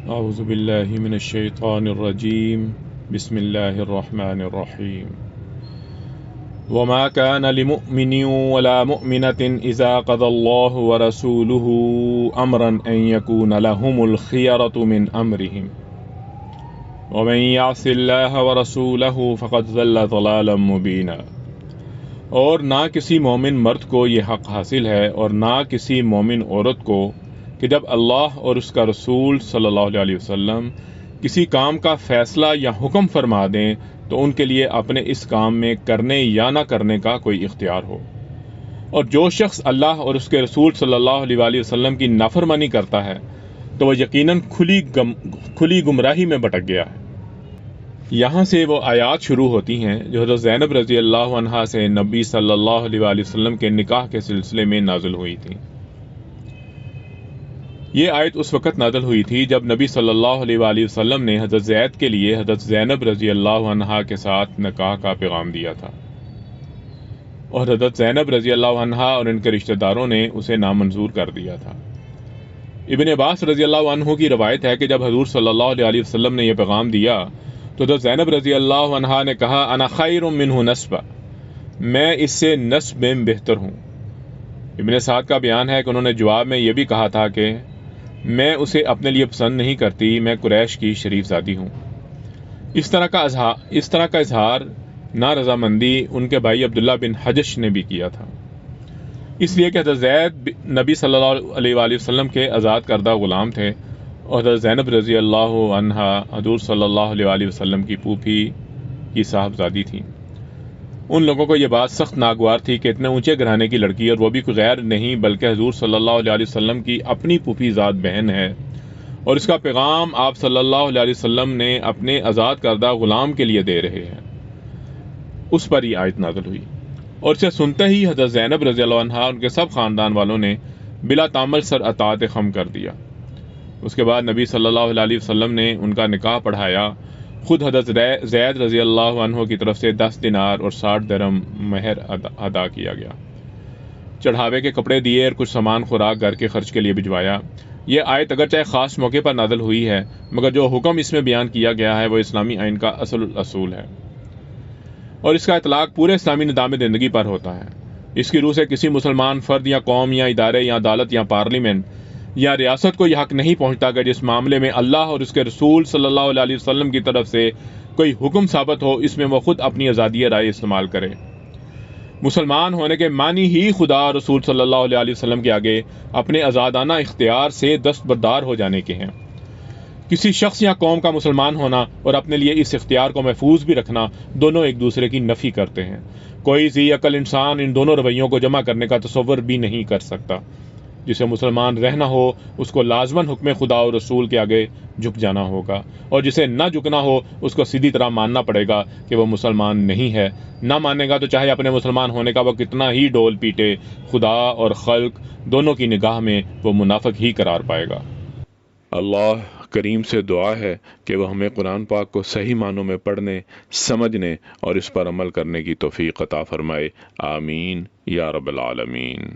اعوذ باللہ من الشیطان الرجیم بسم اللہ الرحمن الرحیم وما كان لمؤمن ولا مؤمنة اذا قضى الله ورسوله امرا ان يكون لهم الخيرة من امرهم ومن يعص الله ورسوله فقد ضل ضلالا مبینا۔ اور نہ کسی مومن مرد کو یہ حق حاصل ہے اور نہ کسی مومن عورت کو کہ جب اللہ اور اس کا رسول صلی اللہ علیہ وسلم کسی کام کا فیصلہ یا حکم فرما دیں تو ان کے لیے اپنے اس کام میں کرنے یا نہ کرنے کا کوئی اختیار ہو، اور جو شخص اللہ اور اس کے رسول صلی اللہ علیہ وسلم کی نافرمانی کرتا ہے تو وہ یقیناً کھلی گمراہی میں بھٹک گیا ہے۔ یہاں سے وہ آیات شروع ہوتی ہیں جو حضرت زینب رضی اللہ عنہا سے نبی صلی اللہ علیہ وسلم کے نکاح کے سلسلے میں نازل ہوئی تھی۔ یہ آیت اس وقت نازل ہوئی تھی جب نبی صلی اللہ علیہ وسلم نے حضرت زید کے لیے حضرت زینب رضی اللہ عنہا کے ساتھ نکاح کا پیغام دیا تھا، اور حضرت زینب رضی اللہ عنہا اور ان کے رشتہ داروں نے اسے نامنظور کر دیا تھا۔ ابن عباس رضی اللہ عنہ کی روایت ہے کہ جب حضور صلی اللہ علیہ وسلم نے یہ پیغام دیا تو حضرت زینب رضی اللہ عنہا نے کہا انا خیر منہ نسبا، میں اس سے نسب میں بہتر ہوں۔ ابن سعد کا بیان ہے کہ انہوں نے جواب میں یہ بھی کہا تھا کہ میں اسے اپنے لیے پسند نہیں کرتی، میں قریش کی شریف زادی ہوں۔ اس طرح کا اظہار نارضامندی ان کے بھائی عبداللہ بن حجش نے بھی کیا تھا، اس لیے کہ حضرت زید نبی صلی اللہ علیہ وسلم کے آزاد کردہ غلام تھے، اور حضرت زینب رضی اللہ عنہا حضور صلی اللہ علیہ وسلم کی پھوپھی کی صاحبزادی تھیں۔ ان لوگوں کو یہ بات سخت ناگوار تھی کہ اتنے اونچے گھرانے کی لڑکی، اور وہ بھی کوئی غیر نہیں بلکہ حضور صلی اللہ علیہ وسلم کی اپنی پھوپھی ذات بہن ہے، اور اس کا پیغام آپ صلی اللہ علیہ وسلم نے اپنے آزاد کردہ غلام کے لیے دے رہے ہیں۔ اس پر یہ آیت نازل ہوئی، اور اسے سنتے ہی حضرت زینب رضی اللہ عنہا ان کے سب خاندان والوں نے بلا تعمل سر اطاعت خم کر دیا۔ اس کے بعد نبی صلی اللہ علیہ وسلم نے ان کا نکاح پڑھایا۔ خود حضرت زید رضی اللہ عنہ کی طرف سے 10 دینار اور 60 درہم مہر ادا کیا گیا۔ چڑھاوے کے کپڑے دیے اور کچھ سامان خوراک گھر کے خرچ کے لیے بھجوایا۔ یہ آیت اگرچہ خاص موقع پر نازل ہوئی ہے، مگر جو حکم اس میں بیان کیا گیا ہے وہ اسلامی آئین کا اصول ہے، اور اس کا اطلاق پورے اسلامی نظام زندگی پر ہوتا ہے۔ اس کی روح سے کسی مسلمان فرد یا قوم یا ادارے یا عدالت یا پارلیمنٹ یا ریاست کو یہ حق نہیں پہنچتا کہ جس معاملے میں اللہ اور اس کے رسول صلی اللہ علیہ وسلم کی طرف سے کوئی حکم ثابت ہو، اس میں وہ خود اپنی آزادی رائے استعمال کرے۔ مسلمان ہونے کے معنی ہی خدا اور رسول صلی اللہ علیہ وسلم کے آگے اپنے آزادانہ اختیار سے دستبردار ہو جانے کے ہیں۔ کسی شخص یا قوم کا مسلمان ہونا اور اپنے لیے اس اختیار کو محفوظ بھی رکھنا دونوں ایک دوسرے کی نفی کرتے ہیں۔ کوئی ذی عقل انسان ان دونوں رویوں کو جمع کرنے کا تصور بھی نہیں کر سکتا۔ جسے مسلمان رہنا ہو اس کو لازماً حکم خدا اور رسول کے آگے جھک جانا ہوگا، اور جسے نہ جھکنا ہو اس کو سیدھی طرح ماننا پڑے گا کہ وہ مسلمان نہیں ہے۔ نہ مانے گا تو چاہے اپنے مسلمان ہونے کا وہ کتنا ہی ڈول پیٹے، خدا اور خلق دونوں کی نگاہ میں وہ منافق ہی قرار پائے گا۔ اللہ کریم سے دعا ہے کہ وہ ہمیں قرآن پاک کو صحیح معنوں میں پڑھنے، سمجھنے اور اس پر عمل کرنے کی توفیق عطا فرمائے۔ آمین یا رب العالمین۔